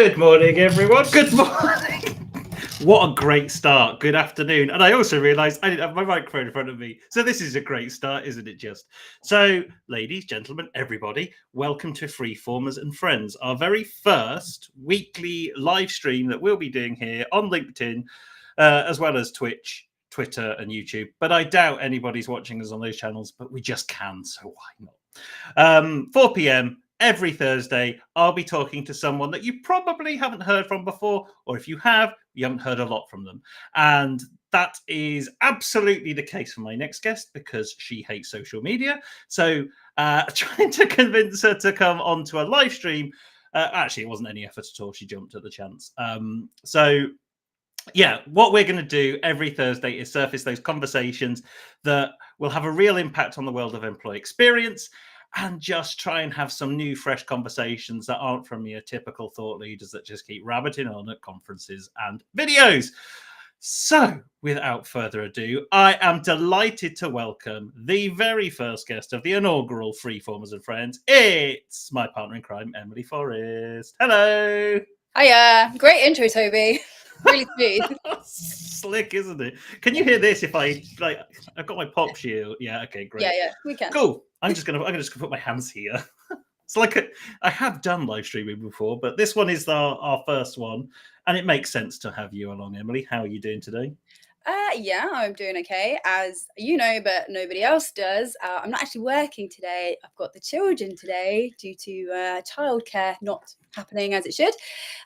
Good morning, everyone. Good morning. What a great start. Good afternoon. And I also realised I didn't have my microphone in front of me. So this is a great start, isn't it just? So, ladies, gentlemen, everybody, welcome to Freeformers and Friends, our very first weekly live stream that we'll be doing here on LinkedIn, as well as Twitch, Twitter, and YouTube. But I doubt anybody's watching us on those channels, but we just can, so why not? 4 p.m. every Thursday, I'll be talking to someone that you probably haven't heard from before, or if you have, you haven't heard a lot from them. And that is absolutely the case for my next guest because she hates social media. So trying to convince her to come onto a live stream, actually, it wasn't any effort at all. She jumped at the chance. Yeah, what we're going to do every Thursday is surface those conversations that will have a real impact on the world of employee experience and just try and have some new, fresh conversations that aren't from your typical thought leaders that just keep rabbiting on at conferences and videos. So, without further ado, I am delighted to welcome the very first guest of the inaugural Freeformers and Friends. It's my partner in crime, Emily Forrest. Hello. Hiya. Great intro, Toby. Really smooth. Slick, isn't it? Can you hear this? If I like, I've got my pop shield. Yeah. Okay. Great. Yeah, we can. Cool. I'm just gonna put my hands here. It's like I have done live streaming before, but this one is our first one, and it makes sense to have you along, Emily. How are you doing today? Yeah, I'm doing okay, as you know, but nobody else does. I'm not actually working today. I've got the children today due to childcare not happening as it should.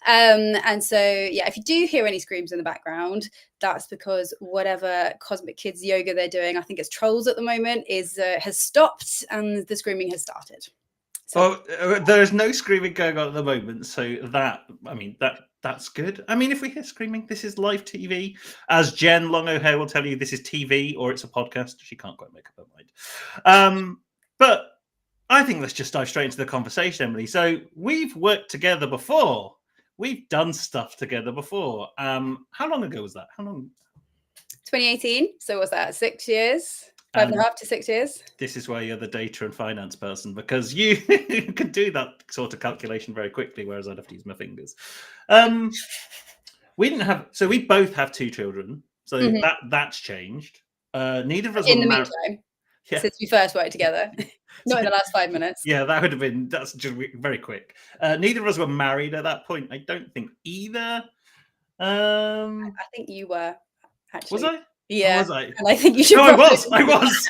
And so, yeah, if you do hear any screams in the background, that's because whatever Cosmic Kids yoga they're doing, I think it's trolls at the moment, has stopped and the screaming has started. So. Well, there is no screaming going on at the moment, so that's good. I mean, if we hear screaming, this is live TV. As Jen Long O'Hare will tell you, this is TV or it's a podcast. She can't quite make up her mind. But I think let's just dive straight into the conversation, Emily. So we've worked together before. We've done stuff together before. How long ago was that? How long? 2018. So what's that? 6 years? 5.5 to 6 years. This is why you're the data and finance person, because you can do that sort of calculation very quickly, whereas I'd have to use my fingers. We both have 2 children, so that's changed. Neither of us in the meantime, since we first worked together, not in the last 5 minutes. Yeah, that's just very quick. Neither of us were married at that point. I don't think either. I think you were, actually. Was I? Yeah. Oh, was I? And I think you should. No, I was.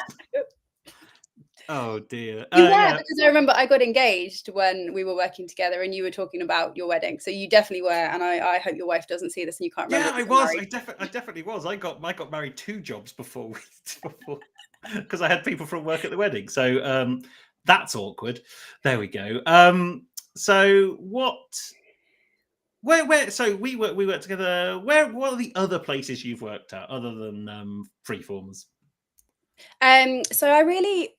Oh dear. You were, because I remember I got engaged when we were working together, and you were talking about your wedding. So you definitely were, and I hope your wife doesn't see this and you can't remember. Yeah, I was. I definitely was. I got married 2 jobs before because I had people from work at the wedding. So that's awkward. There we go. So what? Where? So we worked together. What are the other places you've worked at other than Freeformers? So I really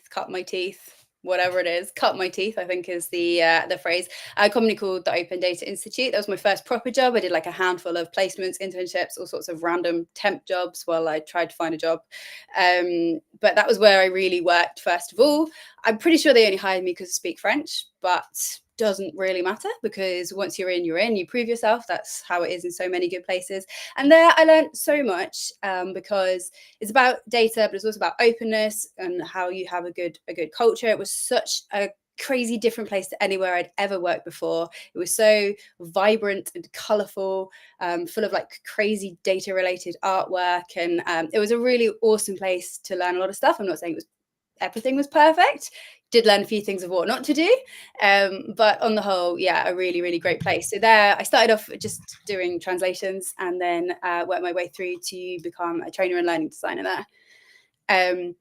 cut my teeth, whatever it is, cut my teeth, I think is the phrase. A company called the Open Data Institute. That was my first proper job. I did like a handful of placements, internships, all sorts of random temp jobs while I tried to find a job. But that was where I really worked first of all. I'm pretty sure they only hired me because I speak French, but doesn't really matter, because once you're in, you prove yourself. That's how it is in so many good places. And there I learned so much, because it's about data, but it's also about openness and how you have a good culture. It was such a crazy different place to anywhere I'd ever worked before. It was so vibrant and colorful, full of like crazy data related artwork, and it was a really awesome place to learn a lot of stuff. I'm not saying everything was perfect. Did learn a few things of what not to do, but on the whole, yeah, a really, really great place. So there I started off just doing translations, and then worked my way through to become a trainer and learning designer there.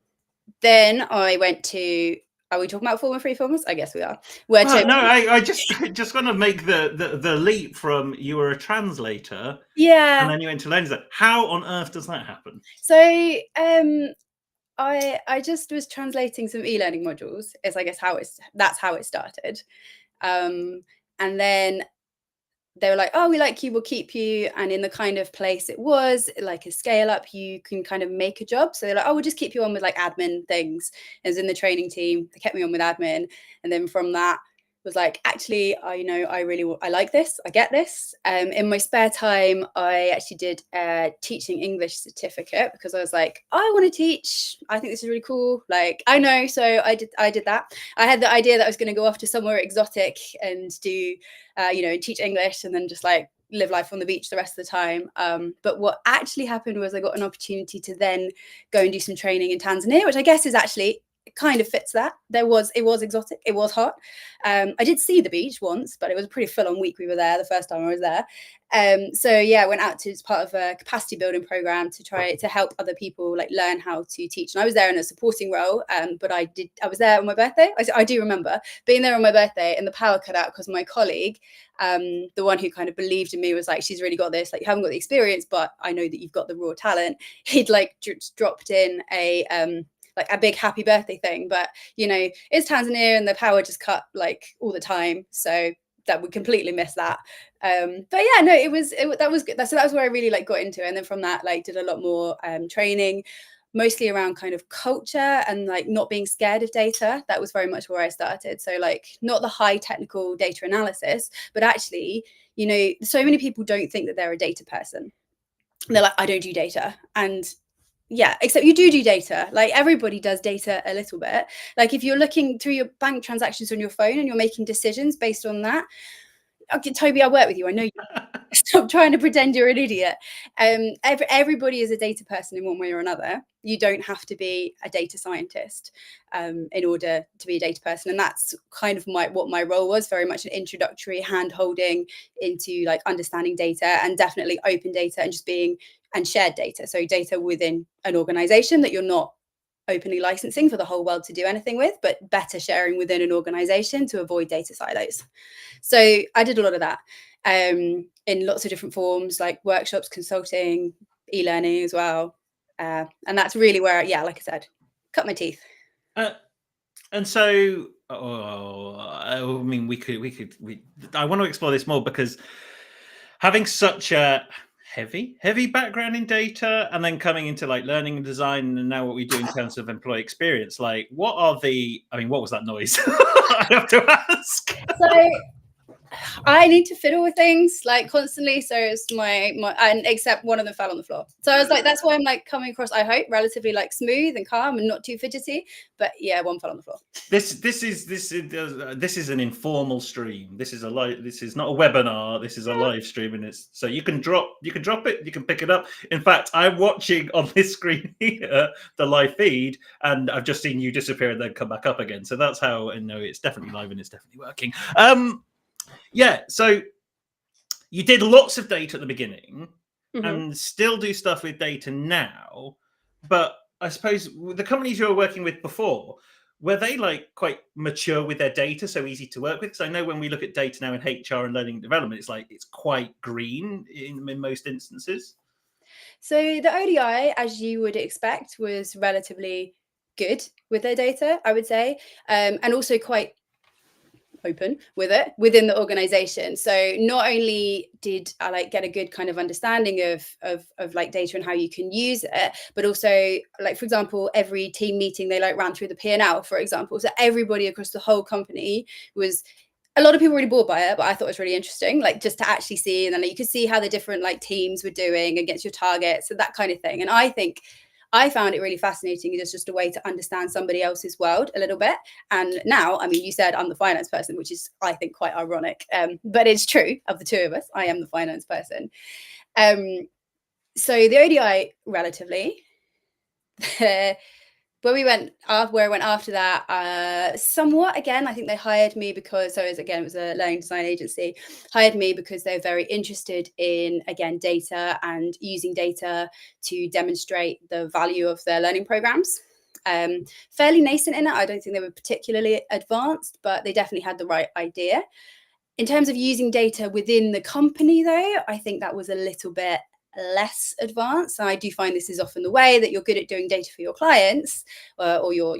Then I went to, are we talking about former Freeformers? I guess we are. I just want to make the leap from you were a translator, yeah, and then you went to learning design. How on earth does that happen? So I just was translating some e-learning modules. Is I guess that's how it started. And then they were like, oh, we like you, we'll keep you. And in the kind of place it was, like a scale up, you can kind of make a job. So they're like, oh, we'll just keep you on with like admin things. I was in the training team. They kept me on with admin. And then from that, was like, actually, I like this. I get this. In my spare time, I actually did a teaching English certificate because I was like, I want to teach. I think this is really cool. Like, I know. So I did that. I had the idea that I was going to go off to somewhere exotic and do, teach English and then just like live life on the beach the rest of the time. But what actually happened was I got an opportunity to then go and do some training in Tanzania, which I guess is actually, it kind of fits that. It was exotic, it was hot. I did see the beach once, but it was a pretty full-on week we were there the first time I was there. So yeah, I went out to, as part of a capacity building program to try to help other people like learn how to teach. And I was there in a supporting role, but I was there on my birthday. I do remember being there on my birthday and the power cut out because my colleague, the one who kind of believed in me, was like, she's really got this, like, you haven't got the experience, but I know that you've got the raw talent. He'd like dropped in a like a big happy birthday thing, but it's Tanzania and the power just cut like all the time, so that we completely missed that. But yeah, no, that was good. So that was where I really like got into it. And then from that, like, did a lot more training, mostly around kind of culture and like not being scared of data. That was very much where I started. So like not the high technical data analysis, but actually, so many people don't think that they're a data person. They're like, I don't do data. And yeah, except you do data. Like everybody does data a little bit. Like if you're looking through your bank transactions on your phone and you're making decisions based on that, okay, Toby, I work with you. I know you. Stop trying to pretend you're an idiot. Everybody is a data person in one way or another. You don't have to be a data scientist in order to be a data person. And that's kind of what my role was, very much an introductory hand-holding into like understanding data, and definitely open data and just being, and shared data. So data within an organization that you're not openly licensing for the whole world to do anything with, but better sharing within an organization to avoid data silos. So I did a lot of that in lots of different forms, like workshops, consulting, e-learning as well. And that's really where, yeah, like I said, cut my teeth. And so, I mean, I want to explore this more, because having such a heavy background in data and then coming into like learning and design and now what we do in terms of employee experience, like what was that noise? I have to ask. So I need to fiddle with things like constantly. So it's and except one of them fell on the floor. So I was like, that's why I'm like coming across, I hope, relatively like smooth and calm and not too fidgety. But yeah, one fell on the floor. This is an informal stream. This is not a webinar. This is a live stream, and it's so you can drop it, you can pick it up. In fact, I'm watching on this screen here the live feed, and I've just seen you disappear and then come back up again. So that's how I know it's definitely live and it's definitely working. Yeah, so you did lots of data at the beginning, and still do stuff with data now, but I suppose the companies you were working with before, were they like quite mature with their data, so easy to work with? Because I know when we look at data now in HR and learning and development, it's like it's quite green in most instances. So the ODI, as you would expect, was relatively good with their data, I would say, and also quite open with it within the organization. So not only did I like get a good kind of understanding of like data and how you can use it, but also like, for example, every team meeting they like ran through the P&L, for example. So everybody across the whole company was, a lot of people were really bored by it, but I thought it was really interesting, like just to actually see, and then you could see how the different like teams were doing against your targets and that kind of thing. And I think I found it really fascinating. It's just a way to understand somebody else's world a little bit. And now, I mean, you said I'm the finance person, which is, I think, quite ironic. But it's true. Of the two of us, I am the finance person. So the ODI, relatively, where I went after that, somewhat, again, I think they hired me because, it was a learning design agency, hired me because they're very interested in, again, data and using data to demonstrate the value of their learning programs. Fairly nascent in it. I don't think they were particularly advanced, but they definitely had the right idea. In terms of using data within the company, though, I think that was a little bit less advanced. And I do find this is often the way, that you're good at doing data for your clients or your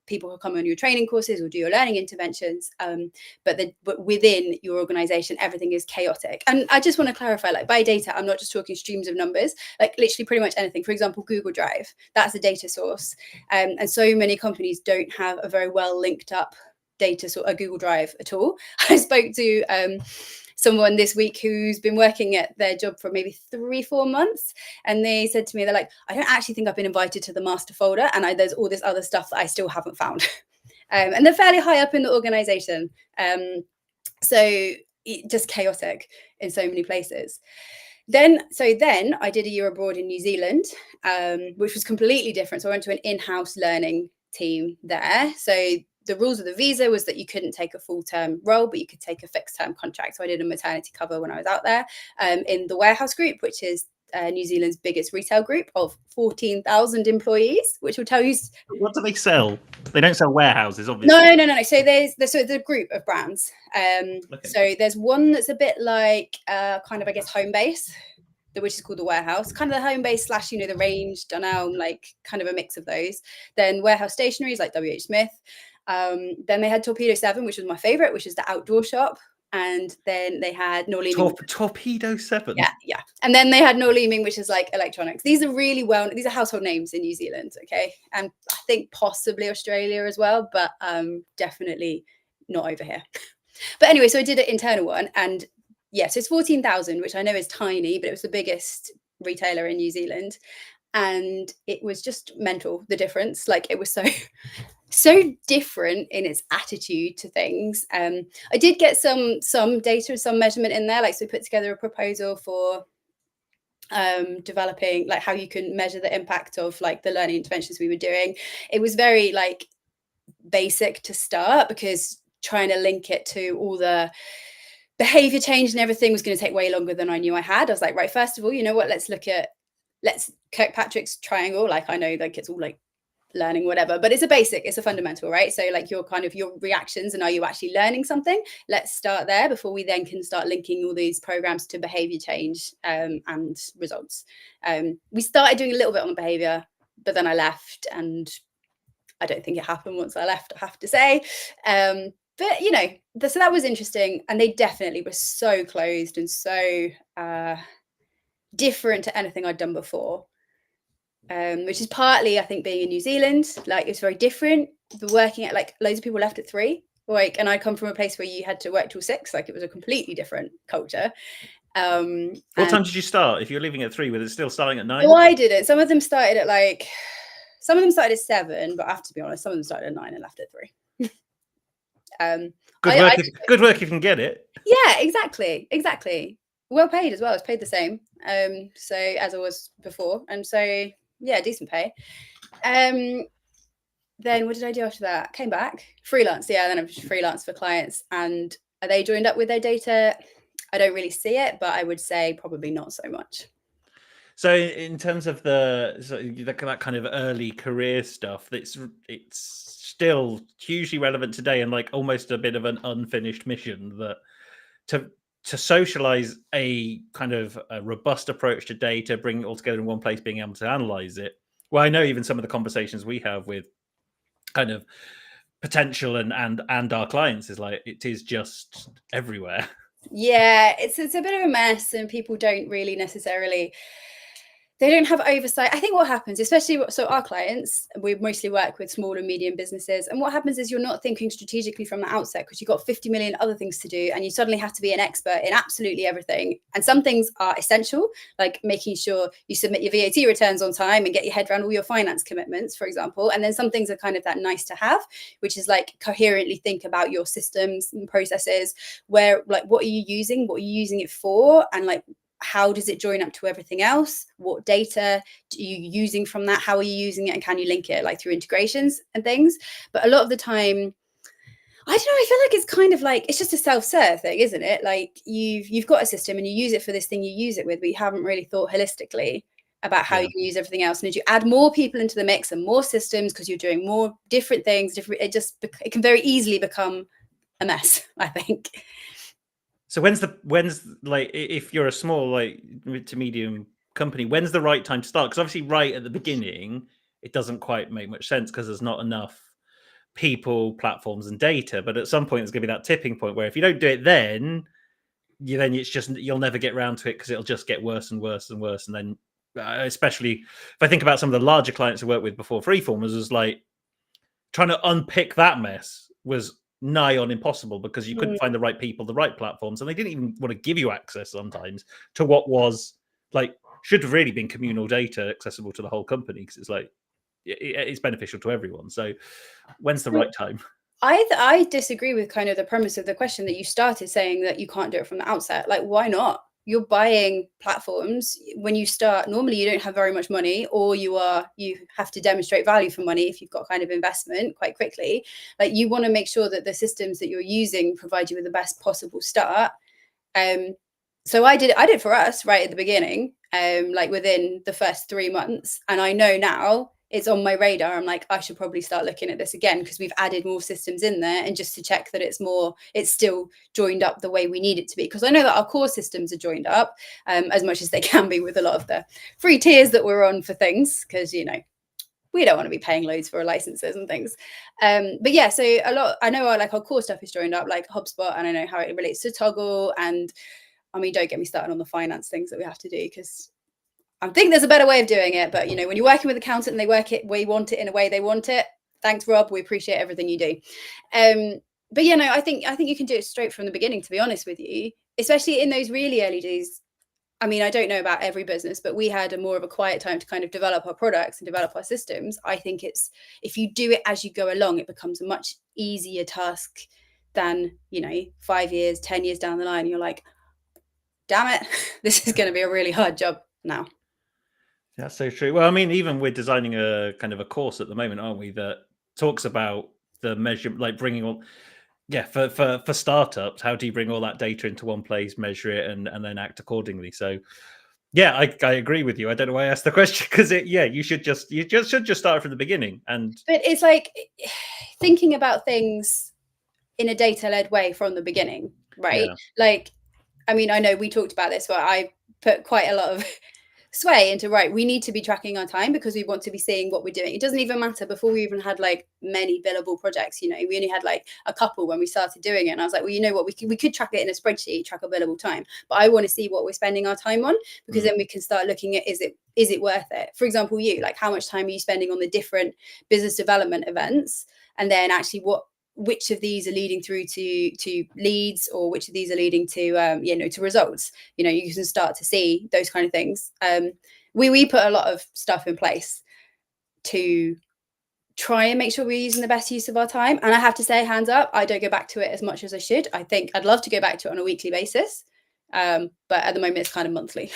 people who come on your training courses or do your learning interventions, but within your organization everything is chaotic. And I just want to clarify, like, by data I'm not just talking streams of numbers, like literally pretty much anything. For example, Google Drive, that's a data source, and so many companies don't have a very well linked up data sort of Google Drive at all. I spoke to someone this week who's been working at their job for maybe 3-4 months, and they said to me, they're like, I don't actually think I've been invited to the master folder, and there's all this other stuff that I still haven't found. And they're fairly high up in the organization, so just chaotic in so many places. Then I did a year abroad in New Zealand, which was completely different. So I went to an in-house learning team there. So the rules of the visa was that you couldn't take a full-term role, but you could take a fixed-term contract. So I did a maternity cover when I was out there in the Warehouse Group, which is New Zealand's biggest retail group of 14,000 employees, which will tell you. What do they sell? They don't sell warehouses, obviously. No. So there's a group of brands. Okay. So there's one that's a bit like kind of, I guess, home base, which is called the Warehouse, kind of the home base / the Range, Dunelm, like kind of a mix of those. Then Warehouse Stationery like WH Smith. Then they had Torpedo 7, which was my favorite, which is the outdoor shop. And then they had Norleeming. Torpedo 7? Yeah. And then they had Norleeming, which is like electronics. These are really these are household names in New Zealand, okay? And I think possibly Australia as well, but definitely not over here. But anyway, so I did an internal one, and yeah, so it's 14,000, which I know is tiny, but it was the biggest retailer in New Zealand. And it was just mental, the difference. Like, it was so different in its attitude to things. I did get some data and some measurement in there. Like, so we put together a proposal for developing like how you can measure the impact of like the learning interventions we were doing. It was very like basic to start, because trying to link it to all the behavior change and everything was going to take way longer than I knew I had. I was like, right, first of all, you know what, let's Kirkpatrick's triangle. Like, I know like it's all like learning, whatever, but it's a fundamental, right? So like your reactions, and are you actually learning something? Let's start there before we then can start linking all these programs to behavior change and results. We started doing a little bit on the behavior, but then I left, and I don't think it happened once I left, I have to say. But you know, so that was interesting, and they definitely were so closed and so different to anything I'd done before. Which is partly, I think, being in New Zealand, like it's very different. The working at like loads of people left at 3, like, and I come from a place where you had to work till 6. Like, it was a completely different culture. What time did you start? If you're leaving at 3, was it still starting at 9? Oh, I didn't. Some of them started at 7, but I have to be honest, some of them started at 9 and left at 3. Good work if you can get it. Yeah, exactly. Well paid as well. I was paid the same, so as I was before, and so yeah, decent pay. Then what did I do after that? Came back, freelance. Yeah, then I was freelance for clients. And are they joined up with their data? I don't really see it, but I would say probably not so much. So in terms of that kind of early career stuff, it's still hugely relevant today, and like almost a bit of an unfinished mission, that to socialize a kind of a robust approach to data, bring it all together in one place, being able to analyze it. Well, I know even some of the conversations we have with kind of potential and our clients is like, it is just everywhere. Yeah, it's a bit of a mess, and people don't really necessarily, they don't have oversight. I think what happens, especially, so our clients, we mostly work with small and medium businesses. And what happens is you're not thinking strategically from the outset, because you've got 50 million other things to do, and you suddenly have to be an expert in absolutely everything. And some things are essential, like making sure you submit your VAT returns on time and get your head around all your finance commitments, for example. And then some things are kind of that nice to have, which is like coherently think about your systems and processes, where like, what are you using it for? And like, how does it join up to everything else? What data are you using from that? How are you using it? And can you link it like through integrations and things? But a lot of the time, I don't know, I feel like it's kind of like, it's just a self-serve thing, isn't it? Like you've got a system and you use it for this thing you use it with, but you haven't really thought holistically about how you can use everything else. And as you add more people into the mix and more systems, because you're doing more different things, it can very easily become a mess, I think. So when's like, if you're a small like to medium company, when's the right time to start? Because obviously right at the beginning, it doesn't quite make much sense because there's not enough people, platforms, and data. But at some point, there's going to be that tipping point where if you don't do it then it's just, you'll never get around to it, because it'll just get worse and worse and worse. And then, especially if I think about some of the larger clients I worked with before Freeformers, was like trying to unpick that mess was nigh on impossible because you couldn't find the right people, the right platforms, and they didn't even want to give you access sometimes to what was like should have really been communal data accessible to the whole company, because it's like it's beneficial to everyone. So when's the right time? I disagree with kind of the premise of the question that you started saying that you can't do it from the outset. Like, why not? You're buying platforms when you start. Normally, you don't have very much money, or you have to demonstrate value for money if you've got kind of investment quite quickly. Like, you want to make sure that the systems that you're using provide you with the best possible start. So I did for us right at the beginning, like within the first 3 months, and I know now it's on my radar. I'm like, I should probably start looking at this again because we've added more systems in there, and just to check that it's still joined up the way we need it to be. Because I know that our core systems are joined up as much as they can be with a lot of the free tiers that we're on for things, because we don't want to be paying loads for licenses and things. But yeah, so I know our core stuff is joined up, like HubSpot, and I know how it relates to Toggle. And I mean, don't get me started on the finance things that we have to do, because I think there's a better way of doing it. But when you're working with an accountant and they work it, we want it in a way they want it. Thanks, Rob. We appreciate everything you do. But I think you can do it straight from the beginning, to be honest with you, especially in those really early days. I mean, I don't know about every business, but we had more of a quiet time to kind of develop our products and develop our systems. I think if you do it as you go along, it becomes a much easier task than 5 years, 10 years down the line. You're like, damn it, this is going to be a really hard job now. That's so true. Well, I mean, even we're designing a kind of a course at the moment, aren't we, that talks about the measure, like bringing all, for startups, how do you bring all that data into one place, measure it, and then act accordingly? So, yeah, I agree with you. I don't know why I asked the question, because you should just start from the beginning. But it's like thinking about things in a data-led way from the beginning, right? Yeah. Like, I mean, I know we talked about this, but I put quite a lot of sway into, right, we need to be tracking our time because we want to be seeing what we're doing. It doesn't even matter. Before we even had like many billable projects, we only had like a couple when we started doing it, and I was like, well, you know what, we could track it in a spreadsheet, track our billable time, but I want to see what we're spending our time on, because then we can start looking at, is it worth it? For example, like, how much time are you spending on the different business development events, and then actually which of these are leading through to leads, or which of these are leading to to results. You can start to see those kind of things. We put a lot of stuff in place to try and make sure we're using the best use of our time. And I have to say, hands up, I don't go back to it as much as I should. I think I'd love to go back to it on a weekly basis, but at the moment it's kind of monthly.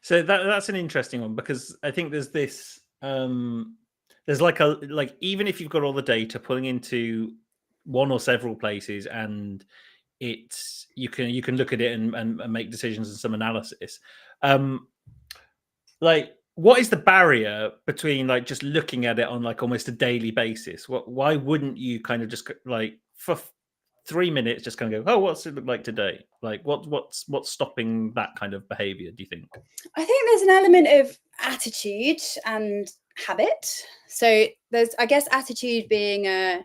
So that's an interesting one, because I think there's this there's even if you've got all the data pulling into one or several places, and you can look at it and make decisions and some analysis. What is the barrier between like just looking at it on like almost a daily basis? Why wouldn't you kind of just like for 3 minutes just kind of go, oh, what's it look like today? Like what's stopping that kind of behavior, do you think? I think there's an element of attitude and habit. So there's, I guess, attitude being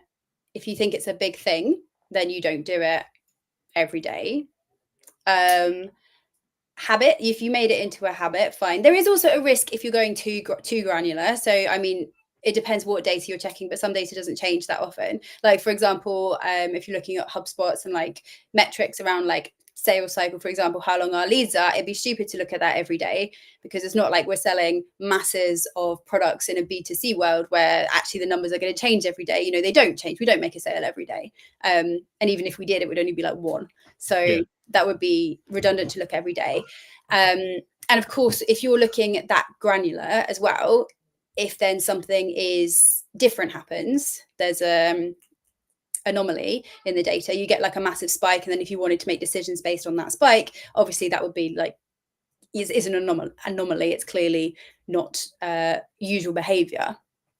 if you think it's a big thing, then you don't do it every day. Habit, if you made it into a habit, fine. There is also a risk if you're going too granular. So I mean, it depends what data you're checking, but some data doesn't change that often. Like, for example, if you're looking at HubSpots and like metrics around like sales cycle, for example, how long our leads are, it'd be stupid to look at that every day, because it's not like we're selling masses of products in a B2C world where actually the numbers are going to change every day. They don't change. We don't make a sale every day. And even if we did, it would only be like one. So that would be redundant to look every day. And of course, if you're looking at that granular as well, if then something is different happens, there's anomaly in the data, you get like a massive spike, and then if you wanted to make decisions based on that spike, obviously that would be like is an anomaly. It's clearly not usual behavior.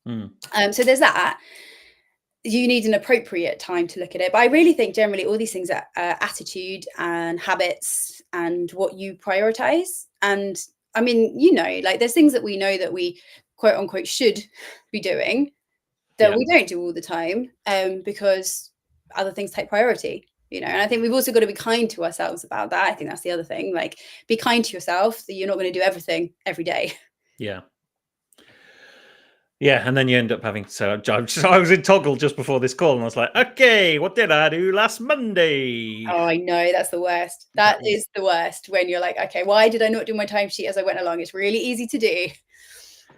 So there's that. You need an appropriate time to look at it, but I really think generally all these things are attitude and habits and what you prioritize. And I mean, like, there's things that we know that we quote unquote should be doing that we don't do all the time, because other things take priority, and I think we've also got to be kind to ourselves about that. I think that's the other thing, like, be kind to yourself, that you're not going to do everything every day. Yeah. Yeah, and then you end up having I was in Toggle just before this call, and I was like, okay, what did I do last Monday? Oh, I know, that's the worst. That is the worst, when you're like, okay, why did I not do my timesheet as I went along? It's really easy to do.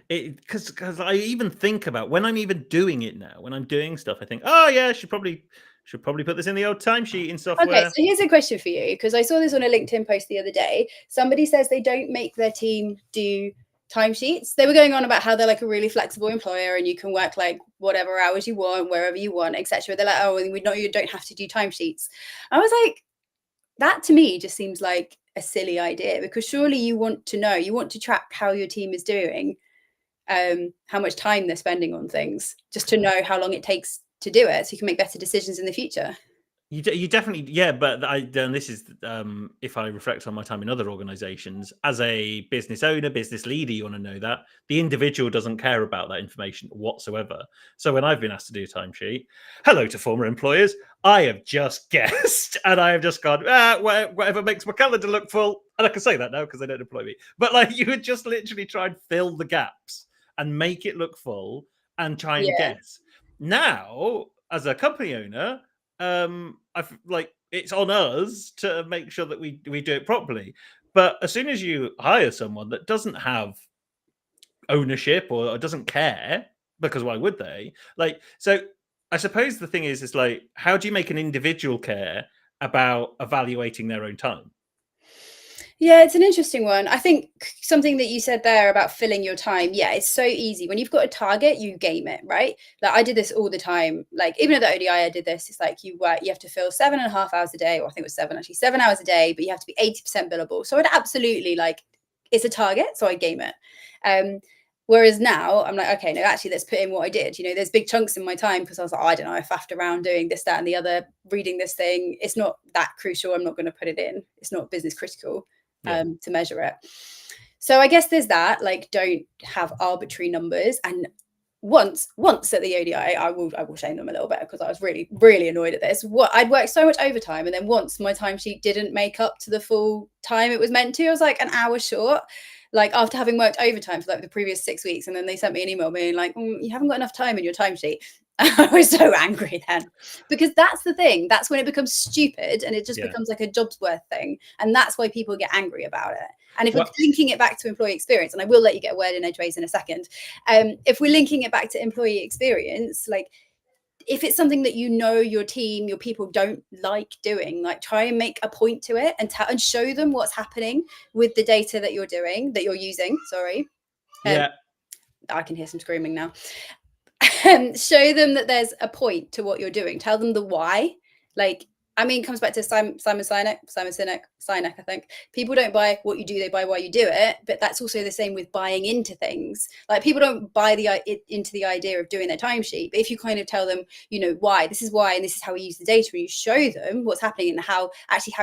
Because I even think about when I'm even doing it now, when I'm doing stuff, I think, oh yeah, I should probably put this in the old timesheet in software. Okay, so here's a question for you, because I saw this on a LinkedIn post the other day. Somebody says they don't make their team do timesheets. They were going on about how they're like a really flexible employer and you can work like whatever hours you want, wherever you want, etc. They're like, oh, we know you don't have to do timesheets. I was like, that to me just seems like a silly idea, because surely you want to know, you want to track how your team is doing, how much time they're spending on things, just to know how long it takes to do it, so you can make better decisions in the future. You definitely, yeah, but then this is if I reflect on my time in other organizations as a business owner, business leader, you want to know that the individual doesn't care about that information whatsoever. So when I've been asked to do a timesheet, hello to former employers, I have just guessed and I have just gone, whatever makes my calendar look full. And I can say that now because they don't employ me. But like, you would just literally try and fill the gaps and make it look full and try and Yeah. guess. Now, as a company owner, I've like, it's on us to make sure that we do it properly. But as soon as you hire someone that doesn't have ownership or doesn't care, because why would they? Like, so I suppose the thing is like, how do you make an individual care about evaluating their own time? Yeah, it's an interesting one. I think something that you said there about filling your time, yeah, it's so easy. When you've got a target, you game it, right? Like I did this all the time. Like even at the ODI, I did this. It's like you have to fill 7.5 hours a day, or I think it was seven, actually 7 hours a day, but you have to be 80% billable. So I'd absolutely like, it's a target, so I game it. Whereas now I'm like, okay, no, actually, let's put in what I did. You know, there's big chunks in my time because I was like, oh, I don't know, I faffed around doing this, that, and the other, reading this thing. It's not that crucial. I'm not going to put it in. It's not business critical to measure it. So I guess there's that. Like, don't have arbitrary numbers. And once at the ODI, I will shame them a little bit because I was really, really annoyed at this. I'd worked so much overtime, and then once my timesheet didn't make up to the full time it was meant to. I was like an hour short, like after having worked overtime for like the previous 6 weeks, and then they sent me an email being like, you haven't got enough time in your timesheet. I was so angry then, because that's the thing. That's when it becomes stupid and it just becomes like a job's worth thing. And that's why people get angry about it. And if we're linking it back to employee experience, and I will let you get a word in edgeways in a second, if we're linking it back to employee experience, like if it's something that you know your team, your people don't like doing, like try and make a point to it and show them what's happening with the data that you're using. Sorry. I can hear some screaming now. Show them that there's a point to what you're doing. Tell them the why. Like, I mean, it comes back to Simon Sinek, I think. People don't buy what you do, they buy why you do it. But that's also the same with buying into things. Like, people don't buy into the idea of doing their timesheet. But if you kind of tell them, you know, why, this is why, and this is how we use the data, and you show them what's happening and how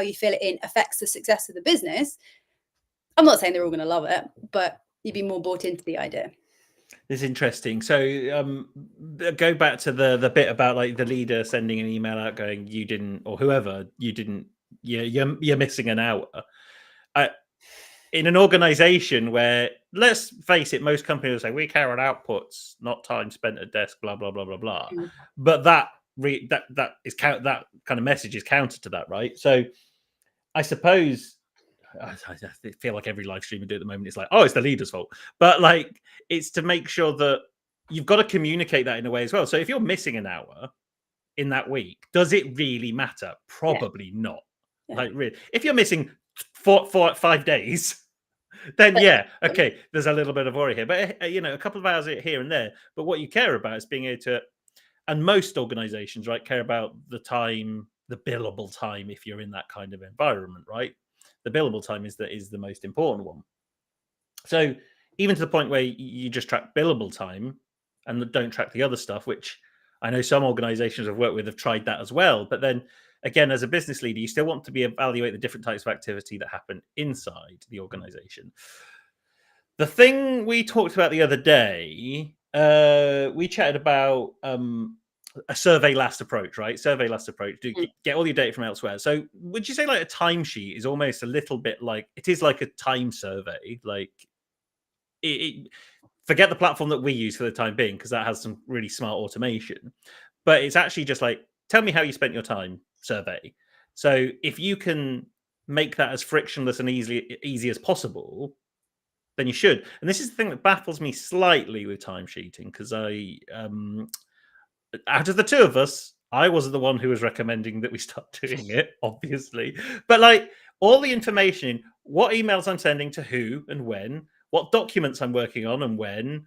you fill it in affects the success of the business. I'm not saying they're all going to love it, but you'd be more bought into the idea. It's interesting. So go back to the bit about like the leader sending an email out going, you didn't, or whoever, you didn't, you're missing an hour. In an organization where, let's face it, most companies will say we care on outputs, not time spent at desk, blah blah blah blah blah. But that kind of message is counter to that, right? So I suppose I feel like every live stream we do at the moment is like, oh, it's the leader's fault. But like, it's to make sure that you've got to communicate that in a way as well. So if you're missing an hour in that week, does it really matter? Probably not. Like, really, if you're missing 5 days, then okay, there's a little bit of worry here. But you know, a couple of hours here and there. But what you care about is being able to, and most organizations, right, care about the time, the billable time, if you're in that kind of environment, right? The billable time is the most important one. So even to the point where you just track billable time and don't track the other stuff, which I know some organizations I've worked with have tried that as well. But then again, as a business leader, you still want to evaluate the different types of activity that happen inside the organization. The thing we talked about the other day, we chatted about a survey last approach, right? Survey last approach. Get all your data from elsewhere. So would you say like a timesheet is almost a little bit like, it is like a time survey? Like forget the platform that we use for the time being, because that has some really smart automation. But it's actually just like, tell me how you spent your time survey. So if you can make that as frictionless and easy as possible, then you should. And this is the thing that baffles me slightly with timesheeting, because out of the two of us, I wasn't the one who was recommending that we start doing it, obviously. But like all the information, what emails I'm sending to who and when, what documents I'm working on and when,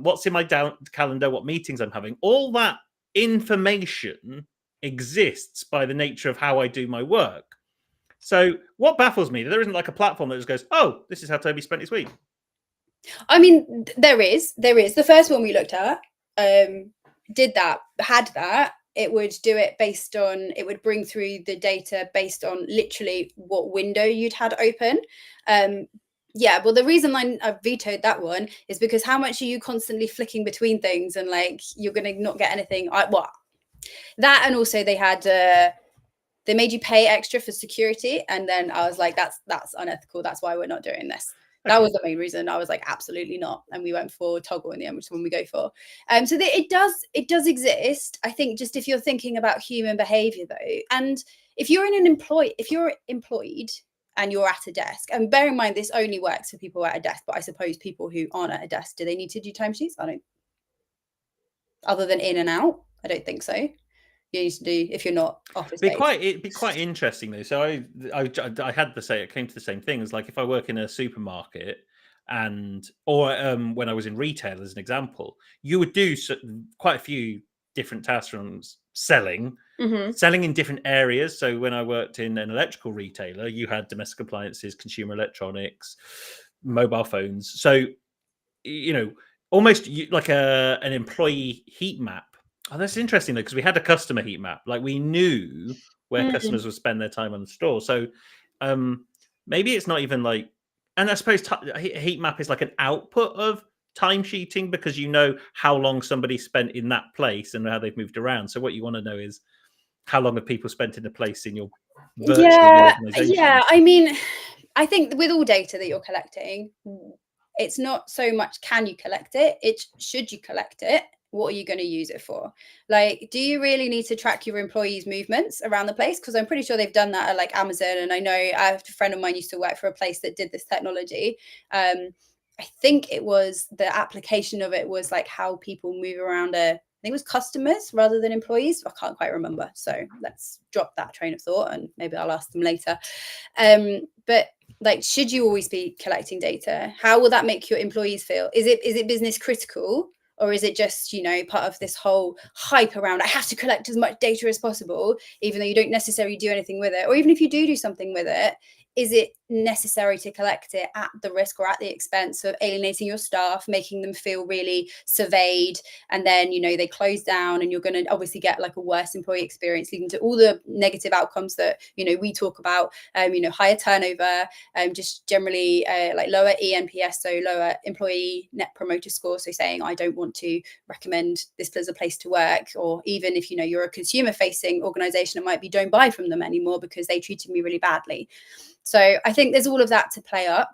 what's in my calendar, what meetings I'm having, all that information exists by the nature of how I do my work. So what baffles me, there isn't like a platform that just goes, oh, this is how Toby spent his week. I mean, there is. The first one we looked at had that. It would do it based on, it would bring through the data based on literally what window you'd had open. Yeah, well, the reason I vetoed that one is because how much are you constantly flicking between things, and like you're going to not get anything. That, and also they had they made you pay extra for security, and then I was like, that's unethical. That's why we're not doing this. That was the main reason. I was like, absolutely not, and we went for toggle in the end, which is one we go for. So it does exist. I think just if you're thinking about human behavior though, and if you're employed and you're at a desk, and bear in mind this only works for people at a desk, but I suppose people who aren't at a desk, do they need to do timesheets? I don't. Other than in and out, I don't think so. You used to do if you're not office based. It'd be quite interesting though. So I had to say, it came to the same thing as like if I work in a supermarket or when I was in retail as an example, you would do quite a few different tasks from selling in different areas. So when I worked in an electrical retailer, you had domestic appliances, consumer electronics, mobile phones. So almost like an employee heat map. Oh, that's interesting though, because we had a customer heat map. Like we knew where customers would spend their time on the store. So maybe it's not even like, and I suppose heat map is like an output of timesheeting, because you know how long somebody spent in that place and how they've moved around. So what you want to know is how long have people spent in a place in your organization. Yeah. I mean, I think with all data that you're collecting, it's not so much can you collect it, it's should you collect it, what are you going to use it for? Like, do you really need to track your employees' movements around the place? Because I'm pretty sure they've done that at like Amazon, and I know I have a friend of mine used to work for a place that did this technology. I think it was the application of it was like how people move around I think it was customers rather than employees. I can't quite remember. So let's drop that train of thought and maybe I'll ask them later. But like, should you always be collecting data? How will that make your employees feel? Is it business critical? Or is it just, part of this whole hype around, I have to collect as much data as possible, even though you don't necessarily do anything with it? Or even if you do something with it, is it necessary to collect it at the risk or at the expense of alienating your staff, making them feel really surveyed, and then they close down, and you're going to obviously get like a worse employee experience, leading to all the negative outcomes that we talk about, higher turnover, just generally like lower ENPS, so lower employee net promoter score, so saying I don't want to recommend this as a place to work. Or even if you're a consumer facing organization, it might be don't buy from them anymore because they treated me really badly. So I think there's all of that to play up,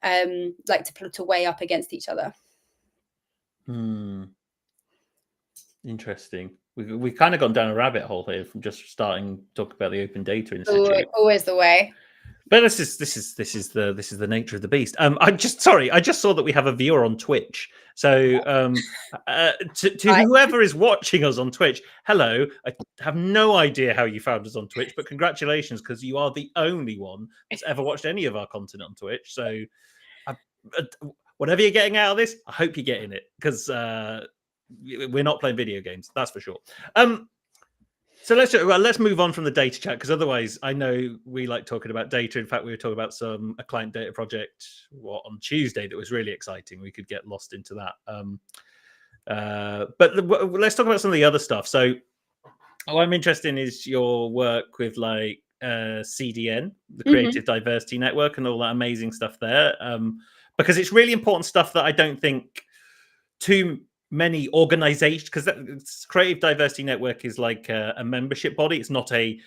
like to weigh up against each other. Interesting. We've kind of gone down a rabbit hole here from just starting to talk about the Open Data Institute. Always the way. But this is the nature of the beast. I just saw that we have a viewer on Twitch. So to whoever is watching us on Twitch, hello. I have no idea how you found us on Twitch, but congratulations, because you are the only one that's ever watched any of our content on Twitch. So whatever you're getting out of this, I hope you're getting it, because we're not playing video games, that's for sure. So let's move on from the data chat, because otherwise I know we like talking about data. In fact, we were talking about a client data project on Tuesday that was really exciting. We could get lost into that. But let's talk about some of the other stuff. So what I'm interested in is your work with like CDN, the Creative Diversity Network, and all that amazing stuff there. Because it's really important stuff that I don't think too many organizations, because Creative Diversity Network is like a membership body. It's not a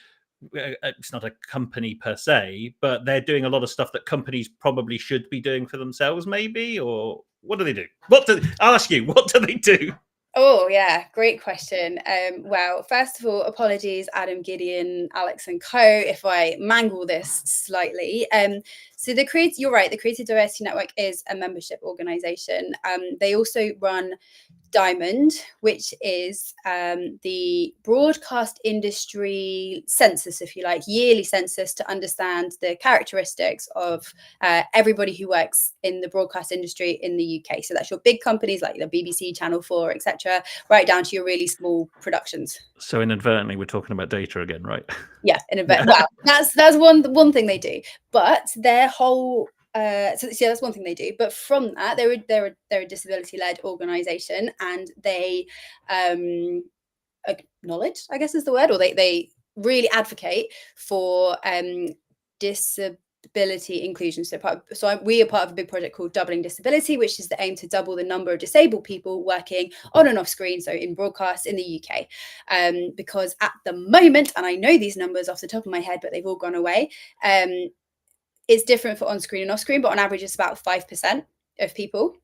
company per se, but they're doing a lot of stuff that companies probably should be doing for themselves, maybe. Or What do they do? I'll ask you, what do they do? Oh, yeah, great question. Well, first of all, apologies, Adam, Gideon, Alex, and co, if I mangle this slightly. So you're right, the Creative Diversity Network is a membership organization. They also run Diamond, which is the broadcast industry census, if you like, yearly census to understand the characteristics of everybody who works in the broadcast industry in the UK. So that's your big companies like the BBC, Channel 4, etc., right down to your really small productions. So inadvertently, we're talking about data again, right? Yeah, well, that's one thing they do, but their whole so yeah, that's one thing they do. But from that, they're a disability-led organisation, and they acknowledge, I guess is the word, or they really advocate for disability inclusion. So we are part of a big project called Doubling Disability, which is the aim to double the number of disabled people working on and off screen, so in broadcast in the UK. Because at the moment, and I know these numbers off the top of my head, but they've all gone away. It's different for on screen and off screen, but on average, it's about 5% of people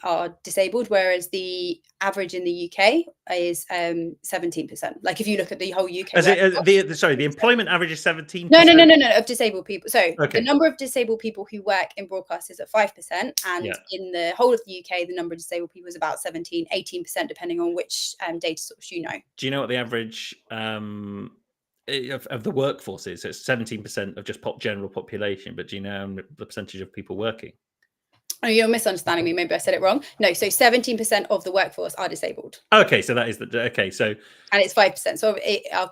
are disabled, whereas the average in the UK is 17%. Like if you look at the whole UK, the employment average is 17%. No, of disabled people. So okay. The number of disabled people who work in broadcast is at 5%, and in the whole of the UK, the number of disabled people is about 17, 18%, depending on which data source you know. Do you know what the average of the workforce is? So it's 17% of just general population, but do you know the percentage of people working? Oh, you're misunderstanding me. Maybe I said it wrong. No, so 17% of the workforce are disabled. Okay, so that is so. And it's 5%. So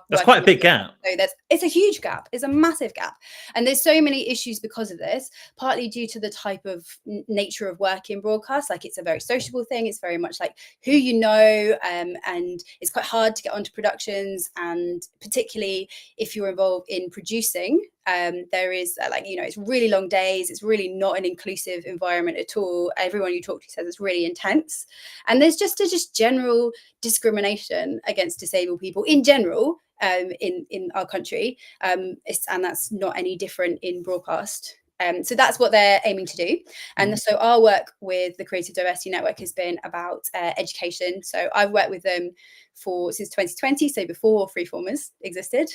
that's quite a big gap. So it's a huge gap. It's a massive gap. And there's so many issues because of this, partly due to the type of nature of work in broadcast. Like it's a very sociable thing. It's very much like who you know, and it's quite hard to get onto productions. And particularly if you're involved in producing, there is it's really long days. It's really not an inclusive environment at all. Everyone you talk to says it's really intense. And there's just general discrimination against disabled people in general in our country. And that's not any different in broadcast. So that's what they're aiming to do. And so our work with the Creative Diversity Network has been about education. So I've worked with them since 2020, so before Freeformers existed.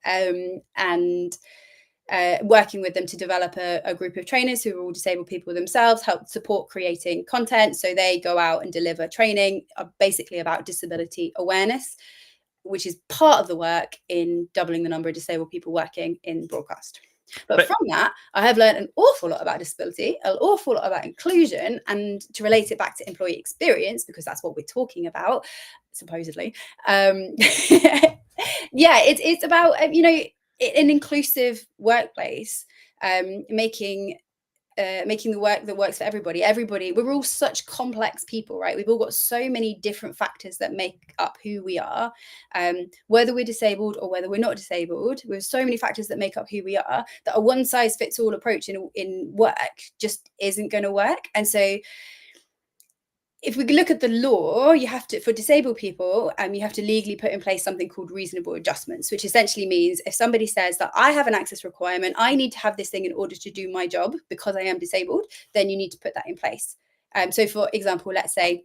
And working with them to develop a group of trainers who are all disabled people themselves, help support creating content. So they go out and deliver training basically about disability awareness, which is part of the work in doubling the number of disabled people working in broadcast. But from that, I have learned an awful lot about disability, an awful lot about inclusion, and to relate it back to employee experience, because that's what we're talking about, supposedly. It's about, an inclusive workplace, making the work that works for everybody. We're all such complex people, right? We've all got so many different factors that make up who we are, whether we're disabled or whether we're not disabled. There's so many factors that make up who we are that a one size fits all approach in work just isn't going to work. And so if we look at the law, for disabled people, you have to legally put in place something called reasonable adjustments, which essentially means if somebody says that I have an access requirement, I need to have this thing in order to do my job because I am disabled, then you need to put that in place. So for example, let's say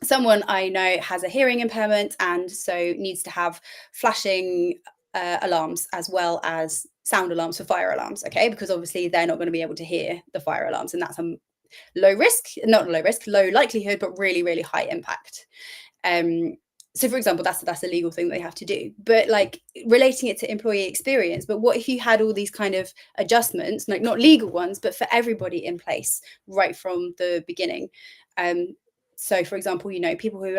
someone I know has a hearing impairment and so needs to have flashing alarms as well as sound alarms for fire alarms, okay? Because obviously they're not going to be able to hear the fire alarms, and that's a low likelihood, but really, really high impact. So for example, that's a legal thing they have to do, but like relating it to employee experience. But what if you had all these kind of adjustments, like not legal ones, but for everybody in place right from the beginning? So for example, people who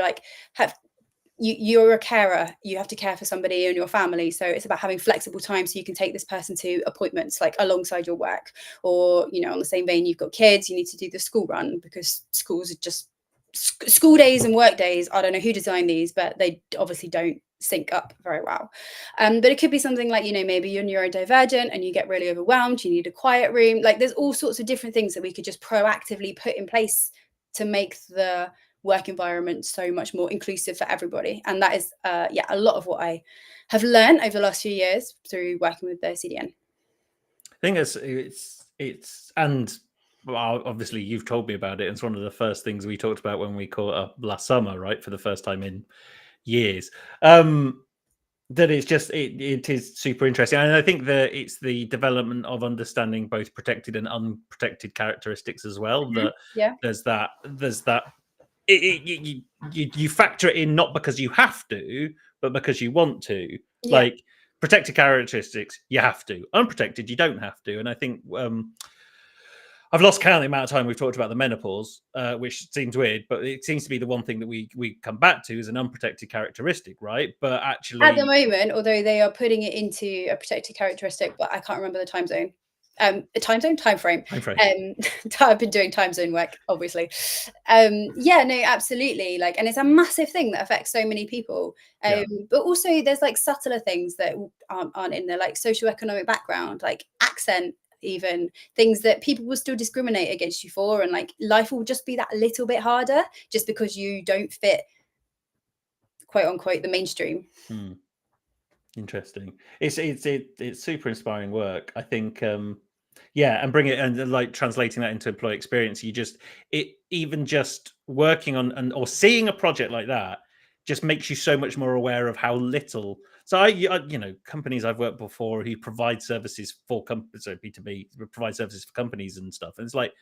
you're a carer, you have to care for somebody in your family. So it's about having flexible time so you can take this person to appointments like alongside your work. Or, on the same vein, you've got kids, you need to do the school run because schools are just school days and work days. I don't know who designed these, but they obviously don't sync up very well. But it could be something like, maybe you're neurodivergent and you get really overwhelmed, you need a quiet room. Like there's all sorts of different things that we could just proactively put in place to make the work environment so much more inclusive for everybody. And that is a lot of what I have learned over the last few years through working with the CDN. I think it's and well, obviously you've told me about it. It's one of the first things we talked about when we caught up last summer, right? For the first time in years. That it's just it is super interesting, and I think that it's the development of understanding both protected and unprotected characteristics as well. That Yeah. there's that you factor it in not because you have to, but because you want to. Yeah. Like protected characteristics, you have to. Unprotected, you don't have to. And I think I've lost count the amount of time we've talked about the menopause, which seems weird, but it seems to be the one thing that we come back to as an unprotected characteristic, right? But actually, At the moment, although they are putting it into a protected characteristic, but I can't remember the time zone. Time frame. I've been doing time zone work, obviously. Yeah, no, absolutely. Like, and it's a massive thing that affects so many people. But also there's like subtler things that aren't in there, like socioeconomic background, like accent, even things that people will still discriminate against you for, and like life will just be that little bit harder just because you don't fit, quote unquote, the mainstream. Interesting. It's super inspiring work. I think yeah, and bring it and like translating that into employee experience. Even just working on or seeing a project like that just makes you so much more aware of how little. So companies I've worked before who provide services for companies, so B2B provide services for companies and stuff, and it's like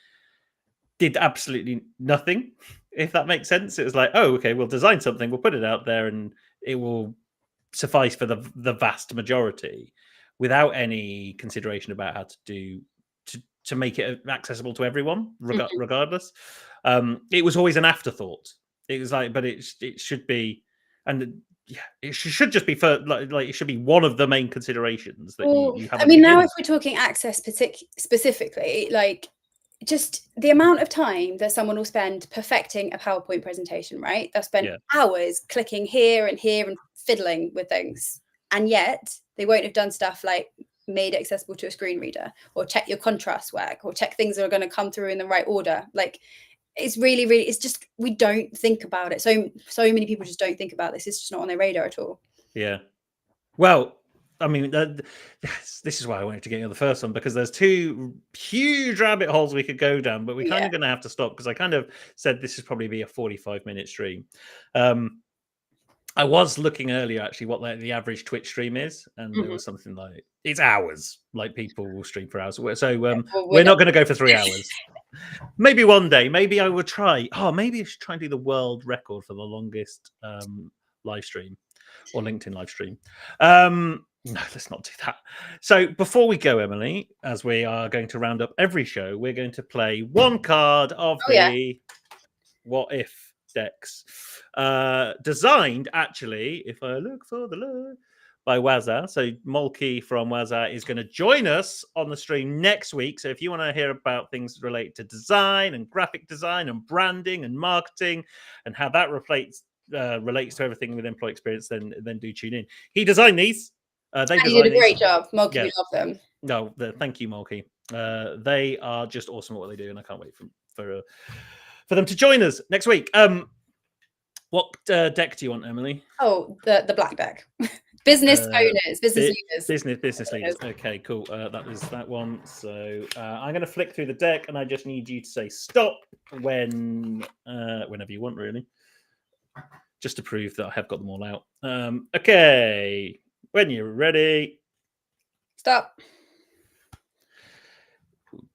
did absolutely nothing, if that makes sense. It was like, oh, okay, we'll design something, we'll put it out there, and it will suffice for the vast majority without any consideration about how to do to make it accessible to everyone regardless. It was always an afterthought. It was like, but it should be, and yeah, it should just be for like it should be one of the main considerations that you have. I mean, now if we're talking access specifically, like just the amount of time that someone will spend perfecting a PowerPoint presentation, right? They'll spend hours clicking here and fiddling with things. And yet they won't have done stuff like made it accessible to a screen reader, or check your contrast work, or check things that are going to come through in the right order. Like it's really, it's just, we don't think about it. So many people just don't think about this. It's just not on their radar at all. Yeah. Well, I mean, this is why I wanted to get you on the first one, because there's two huge rabbit holes we could go down, but we're kind of going to have to stop because I kind of said this would probably be a 45-minute stream. I was looking earlier actually what the average Twitch stream is, and there was something like it's hours. Like people will stream for hours. So we're not going to go for 3 hours. Maybe one day. Maybe I would try. Oh, maybe I should try and do the world record for the longest live stream or LinkedIn live stream. No, let's not do that. So before we go, Emily, as we are going to round up every show, we're going to play one card of the What If decks. Designed, actually, if I look for the love, by Wazza. So Molky from Wazza is going to join us on the stream next week. So if you want to hear about things related to design and graphic design and branding and marketing and how that relates to everything with employee experience, then do tune in. He designed these. They did a great job, Molky. We love them. No, thank you, Molky. They are just awesome at what they do, and I can't wait for them to join us next week. What deck do you want, Emily? Oh, the black deck. Business owners, business leaders. Business leaders. Okay, cool. That was that one. So I'm going to flick through the deck, and I just need you to say stop whenever you want, really, just to prove that I have got them all out. Okay, when you're ready. Stop.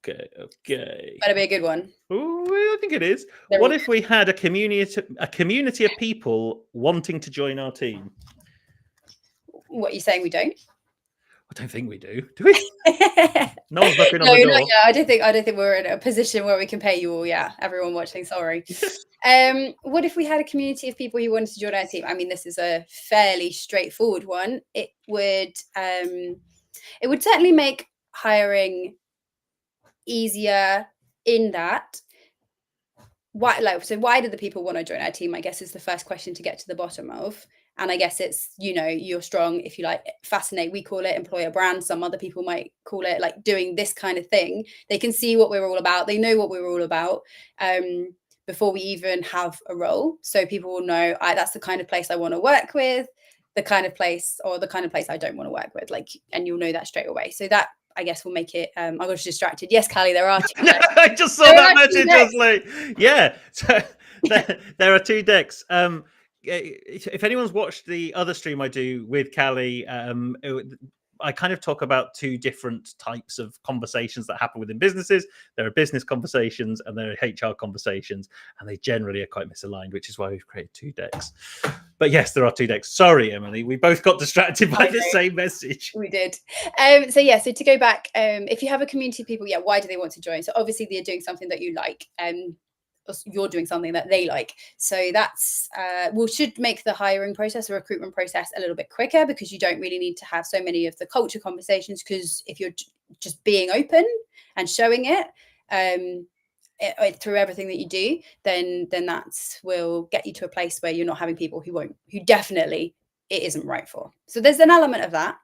Okay. Better be a good one. Oh, I think it is. What if we had a community of people wanting to join our team? What are you saying? We don't? I don't think we do. Do we? No one's knocking on the door. No, I don't think we're in a position where we can pay you all. Yeah, everyone watching. Sorry. What if we had a community of people who wanted to join our team? I mean, this is a fairly straightforward one. It would certainly make hiring easier in that. Why do the people want to join our team? I guess is the first question to get to the bottom of. And I guess it's, you're strong, if you like, fascinate. We call it employer brand. Some other people might call it like doing this kind of thing. They can see what we're all about. They know what we're all about before we even have a role. So people will know that's the kind of place I want to work with, the kind of place I don't want to work with. And you'll know that straight away. So that I guess we'll make it. I got distracted. Yes, Callie, there are 2 decks. I just saw There that are 2 message. I was decks. like, yeah. So there are 2 decks. If anyone's watched the other stream I do with Callie, I kind of talk about 2 different types of conversations that happen within businesses. There are business conversations and there are HR conversations, and they generally are quite misaligned, which is why we've created 2 decks. But yes, there are 2 decks. Sorry, Emily, we both got distracted by the same message. We did. So to go back, if you have a community of people, why do they want to join? So obviously they're doing something that you like, you're doing something that they like. So that's should make the hiring process, the recruitment process, a little bit quicker, because you don't really need to have so many of the culture conversations, because if you're just being open and showing it through everything that you do, then that will get you to a place where you're not having people who definitely it isn't right for. So there's an element of that.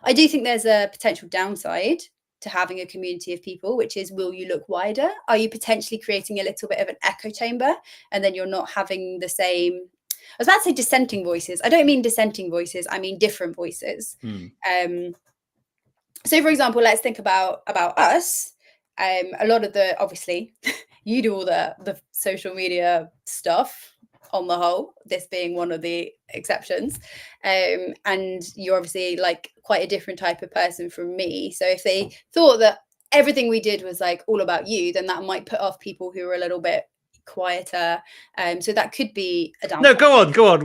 I do think there's a potential downside to having a community of people, which is, will you look wider? Are you potentially creating a little bit of an echo chamber, and then you're not having the same, I was about to say dissenting voices. I don't mean dissenting voices, I mean different voices. So for example, let's think about us. A lot of the, obviously you do all the social media stuff on the whole, this being one of the exceptions, and you're obviously like quite a different type of person from me. So if they thought that everything we did was like all about you, then that might put off people who are a little bit quieter. So that could be a downside. No, go on.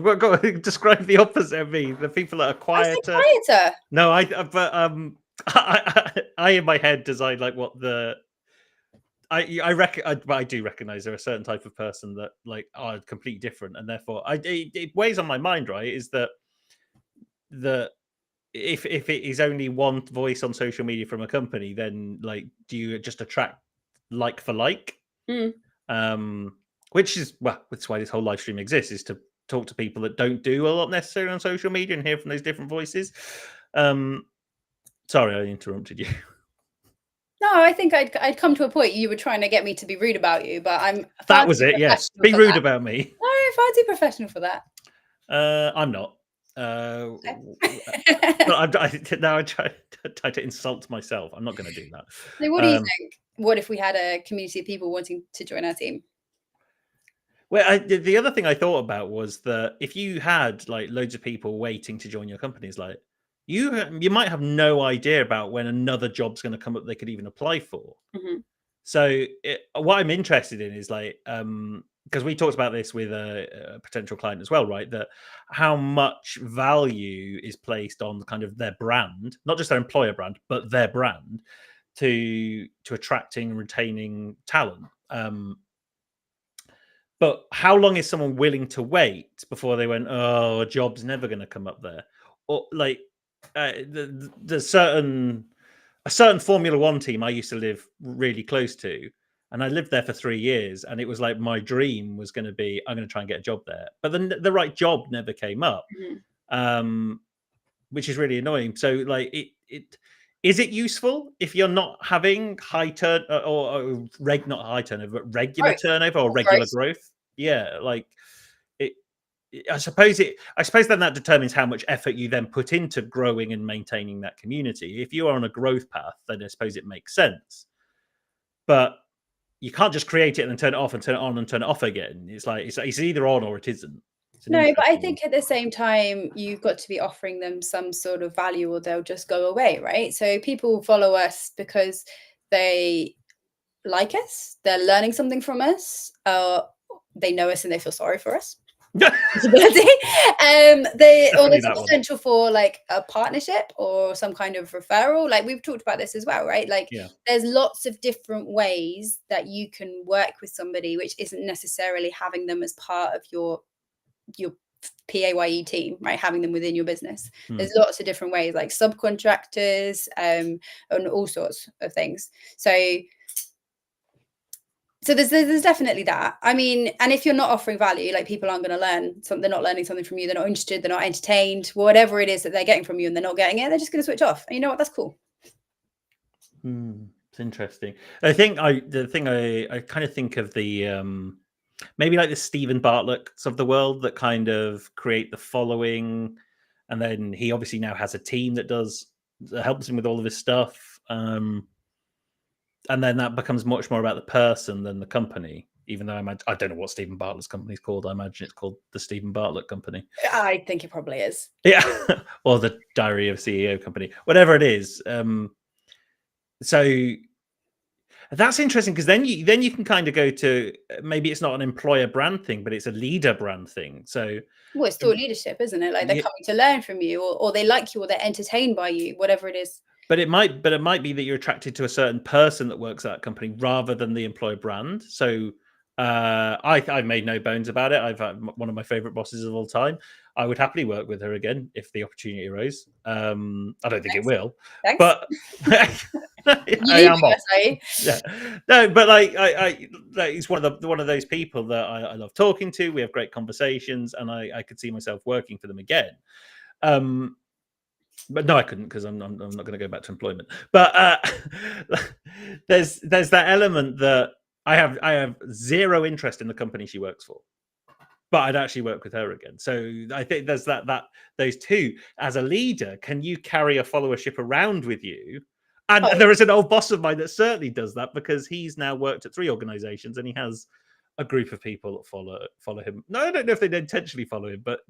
Describe the opposite of me. The people that are quieter. Quieter. No, I in my head design like what the. I do recognize there are a certain type of person that like are completely different, and therefore it weighs on my mind. Right, is that if it is only one voice on social media from a company, then like do you just attract like for like? Which is that's why this whole live stream exists, is to talk to people that don't do a lot necessarily on social media and hear from those different voices. Sorry, I interrupted you. No, I think I'd come to a point you were trying to get me to be rude about you, but I'm that was it. Yes, be rude about me. No, far too professional for that. I'm not. But now I try to insult myself. I'm not going to do that. So what do you think? What if we had a community of people wanting to join our team? Well, the other thing I thought about was that if you had like loads of people waiting to join your companies, like you might have no idea about when another job's going to come up they could even apply for. So what I'm interested in is like, because we talked about this with a potential client as well, right? That how much value is placed on kind of their brand, not just their employer brand, but their brand to attracting and retaining talent. But how long is someone willing to wait before they went, oh, a job's never going to come up there? Or like the certain Formula One team I used to live really close to, and I lived there for 3 years, and it was like my dream was going to be, I'm going to try and get a job there. But then the right job never came up, which is really annoying. So like is it useful if you're not having high turn or not high turnover, but regular turnover or regular growth? Yeah, like I suppose then that determines how much effort you then put into growing and maintaining that community. If you are on a growth path, then I suppose it makes sense. But you can't just create it and then turn it off and turn it on and turn it off again. It's like it's either on or it isn't. No, but I think at the same time, you've got to be offering them some sort of value, or they'll just go away, right? So people follow us because they like us, they're learning something from us, they know us and they feel sorry for us. There's potential for like a partnership or some kind of referral. Like we've talked about this as well, right? Like there's lots of different ways that you can work with somebody, which isn't necessarily having them as part of your PAYE team, right? Having them within your business. There's lots of different ways, like subcontractors, and all sorts of things. So there's definitely that. I mean, and if you're not offering value, like people aren't going to learn something, they're not learning something from you, they're not interested, they're not entertained, whatever it is that they're getting from you, and they're not getting it, they're just going to switch off. And you know what? That's cool. It's interesting. I think I kind of think of the maybe like the Stephen Bartletts of the world that kind of create the following, and then he obviously now has a team that helps him with all of his stuff. And then that becomes much more about the person than the company. Even though I don't know what Stephen Bartlett's company is called. I imagine it's called the Stephen Bartlett Company. I think it probably is. Yeah, or the Diary of CEO Company, whatever it is. So that's interesting, because then you can kind of go to, maybe it's not an employer brand thing, but it's a leader brand thing. So well, it's thought leadership, isn't it? Like they're yeah, coming to learn from you, or they like you, or they're entertained by you, whatever it is. but it might be that you're attracted to a certain person that works at that company rather than the employer brand. So I made no bones about it. I've had one of my favorite bosses of all time. I would happily work with her again if the opportunity arose. I don't think it will, Thanks. but I am off. Yeah, no, but like it's one of those people that I love talking to. We have great conversations, and I could see myself working for them again. But no, I couldn't, because I'm not going to go back to employment. But there's that element that I have zero interest in the company she works for, but I'd actually work with her again. So I think there's that those two. As a leader, can you carry a followership around with you? And there is an old boss of mine that certainly does that, because he's now worked at 3 organizations and he has a group of people that follow him. No, I don't know if they intentionally follow him, but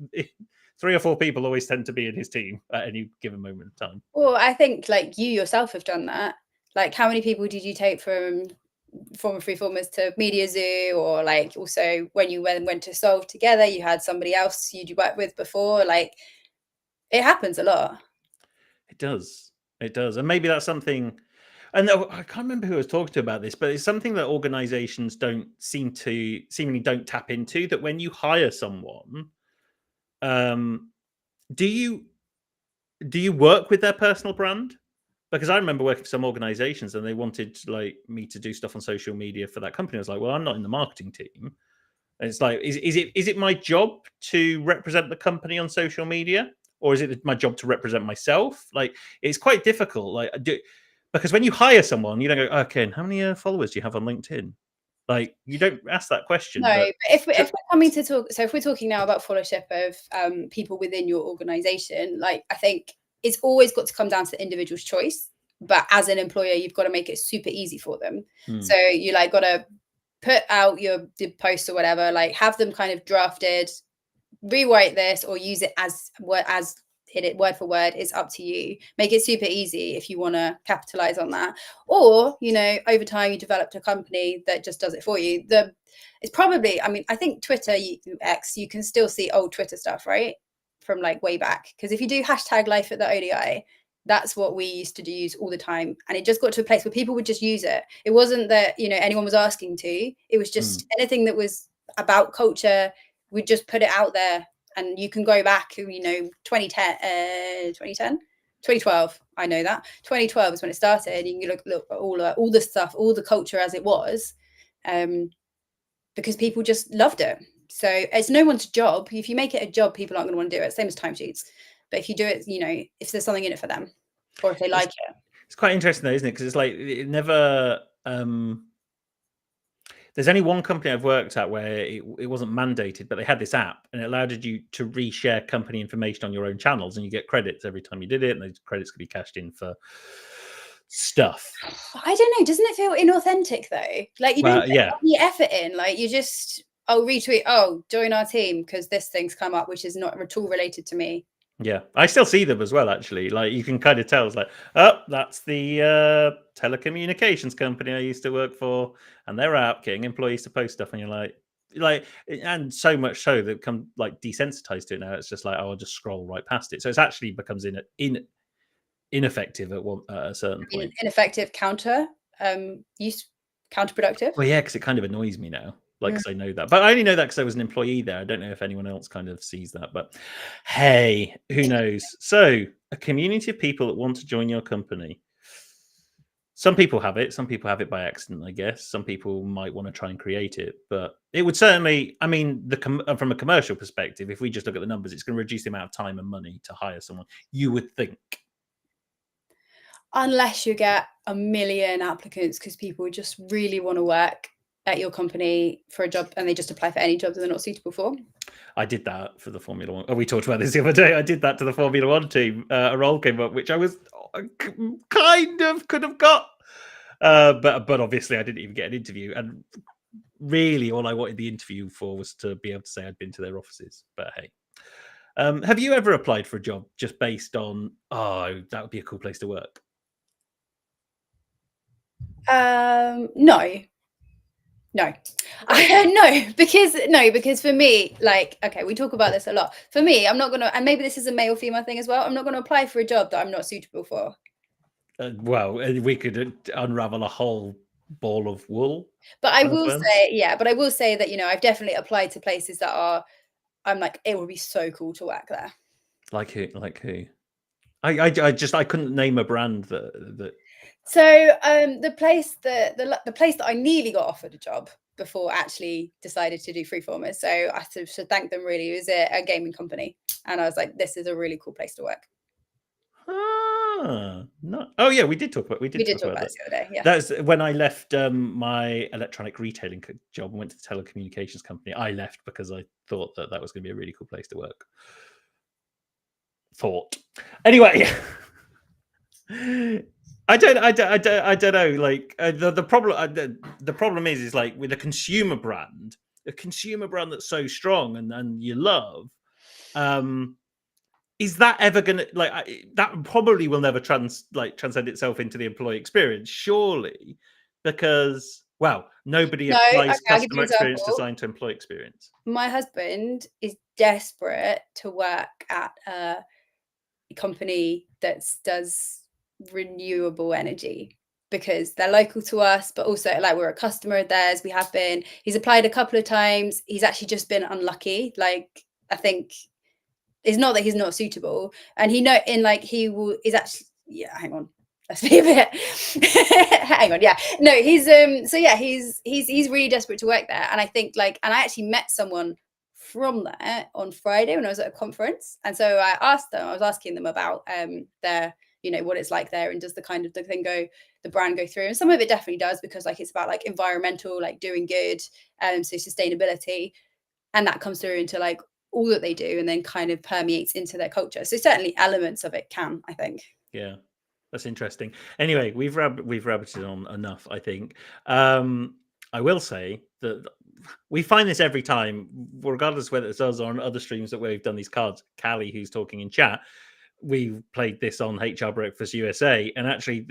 3 or 4 people always tend to be in his team at any given moment in time. Well, I think like you yourself have done that. Like, how many people did you take from former Freeformers to Media Zoo, or like also when you went to Solve together, you had somebody else you'd worked with before? Like, it happens a lot. It does, and maybe that's something. And I can't remember who I was talking to about this, but it's something that organizations seemingly don't tap into. That when you hire someone, do you work with their personal brand? Because I remember working for some organizations and they wanted like me to do stuff on social media for that company. I was like, well, I'm not in the marketing team. And it's like, is it my job to represent the company on social media, or is it my job to represent myself? Like, it's quite difficult. Like, because when you hire someone, you don't go, okay, and how many followers do you have on LinkedIn? Like, you don't ask that question. No, but if we're coming to talk, so if we're talking now about followership of people within your organization, like, I think it's always got to come down to the individual's choice. But as an employer, you've got to make it super easy for them. So you like got to put out your posts or whatever, like have them kind of drafted, rewrite this, or use it as hit it word for word. It's up to you. Make it super easy if you want to capitalize on that, or over time you developed a company that just does it for you. It's probably, I mean, I think Twitter, X, you can still see old Twitter stuff, right, from like way back, because if you do hashtag life at the ODI, that's what we used to use all the time, and it just got to a place where people would just use it. It wasn't that anyone was asking to. It was just anything that was about culture, we'd just put it out there. And you can go back, 2010, 2012. I know that 2012 is when it started. You can look at all the stuff, all the culture as it was, because people just loved it. So it's no one's job. If you make it a job, people aren't going to want to do it. Same as timesheets. But if you do it, if there's something in it for them, or if they like it. It's quite interesting though, isn't it? Because it's like, it never. There's only one company I've worked at where it wasn't mandated, but they had this app and it allowed you to reshare company information on your own channels, and you get credits every time you did it, and those credits could be cashed in for stuff. I don't know. Doesn't it feel inauthentic though? Like, you don't put any effort in. Like, you just, retweet, join our team because this thing's come up, which is not at all related to me. Yeah, I still see them as well, actually. Like, you can kind of tell, it's like, oh, that's the telecommunications company I used to work for, and they're out getting employees to post stuff, and you're like, and so much so that come like desensitized to it now. It's just like, oh, I'll just scroll right past it. So it's actually becomes ineffective at a certain point. Ineffective counterproductive. Well, yeah, because it kind of annoys me now. Like, because I know that, but I only know that because I was an employee there. I don't know if anyone else kind of sees that, but hey, who knows? So, a community of people that want to join your company. Some people have it. Some people have it by accident, I guess. Some people might want to try and create it, but it would certainly, I mean, from a commercial perspective, if we just look at the numbers, it's going to reduce the amount of time and money to hire someone, you would think. Unless you get 1 million applicants because people just really want to work at your company for a job and they just apply for any job that they're not suitable for? I did that for the Formula One. Oh, we talked about this the other day. I did that to the Formula One team. A role came up, which I was kind of could have got. But obviously I didn't even get an interview. And really all I wanted the interview for was to be able to say I'd been to their offices. But hey. Have you ever applied for a job just based on, oh, that would be a cool place to work? No. No, because for me, like, okay, we talk about this a lot. For me, I'm not gonna, and maybe this is a male female thing as well. I'm not gonna apply for a job that I'm not suitable for. Well, we could unravel a whole ball of wool. But I will say that, you know, I've definitely applied to places that are, I'm like, it would be so cool to work there. Like who? Like who? I couldn't name a brand that. So the place that I nearly got offered a job before actually decided to do Freeformers. So I should thank them really. It was a gaming company, and I was like, this is a really cool place to work. No. Oh yeah, we did talk about talk about this the other day. Yeah, that's when I left my electronic retailing job and went to the telecommunications company. I left because I thought that was going to be a really cool place to work. Anyway. I don't know. Like the problem is like with a consumer brand that's so strong and you love, is that ever gonna that probably will never transcend itself into the employee experience, surely, because nobody applies customer experience design to employee experience. My husband is desperate to work at a company that does renewable energy because they're local to us, but also like we're a customer of theirs. He's applied a couple of times. He's actually just been unlucky. Like, I think it's not that he's not suitable, and he's hang on, let's be a bit hang on. Yeah, no, he's really desperate to work there. And I think and I actually met someone from there on Friday when I was at a conference, and so I was asking them about their, you know, what it's like there, and does the brand go through, and some of it definitely does, because it's about environmental, doing good, so sustainability, and that comes through into all that they do, and then kind of permeates into their culture. So certainly elements of it can, I think. Yeah, that's interesting. Anyway, we've rabbited on enough, I think. I will say that we find this every time, regardless whether it's us or on other streams that we've done these cards. Callie, who's talking in chat, we played this on HR Breakfast USA, and actually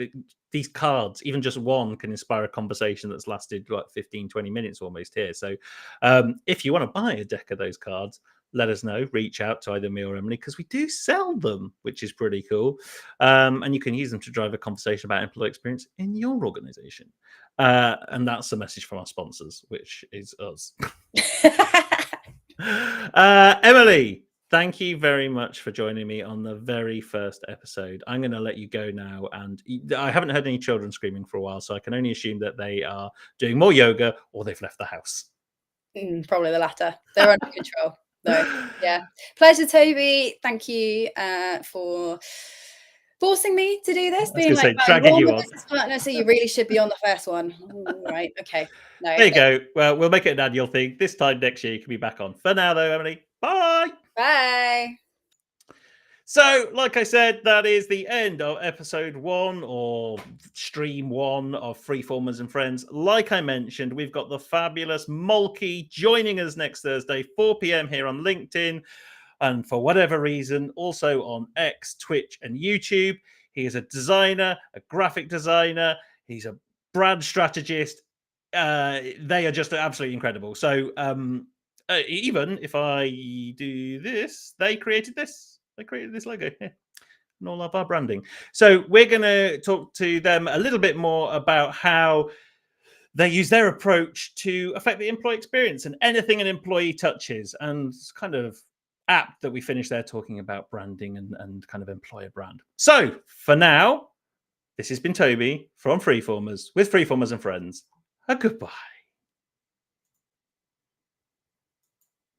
these cards, even just one, can inspire a conversation that's lasted 15, 20 minutes almost here. So if you want to buy a deck of those cards, let us know. Reach out to either me or Emily, because we do sell them, which is pretty cool. And you can use them to drive a conversation about employee experience in your organization. And that's the message from our sponsors, which is us. Emily, thank you very much for joining me on the very first episode. I'm going to let you go now. And I haven't heard any children screaming for a while, so I can only assume that they are doing more yoga or they've left the house. Probably the latter. They're under control. No, yeah. Pleasure, Toby. Thank you for forcing me to do this. Being dragging you on. Partner, so you really should be on the first one. Right. Okay. No, there you go. Well, we'll make it an annual thing. This time next year, you can be back on. For now, though, Emily, bye. Bye. So, like I said, that is the end of episode 1 or stream 1 of Freeformers and Friends. Like I mentioned, we've got the fabulous Mulkey joining us next Thursday, 4 p.m. here on LinkedIn. And for whatever reason, also on X, Twitch, and YouTube. He is a designer, a graphic designer. He's a brand strategist. They are just absolutely incredible. So even if I do this, they created this. They created this logo here and all of our branding. So we're going to talk to them a little bit more about how they use their approach to affect the employee experience and anything an employee touches. And it's kind of apt that we finish there talking about branding and kind of employer brand. So for now, this has been Toby from Freeformers with Freeformers and Friends. Goodbye.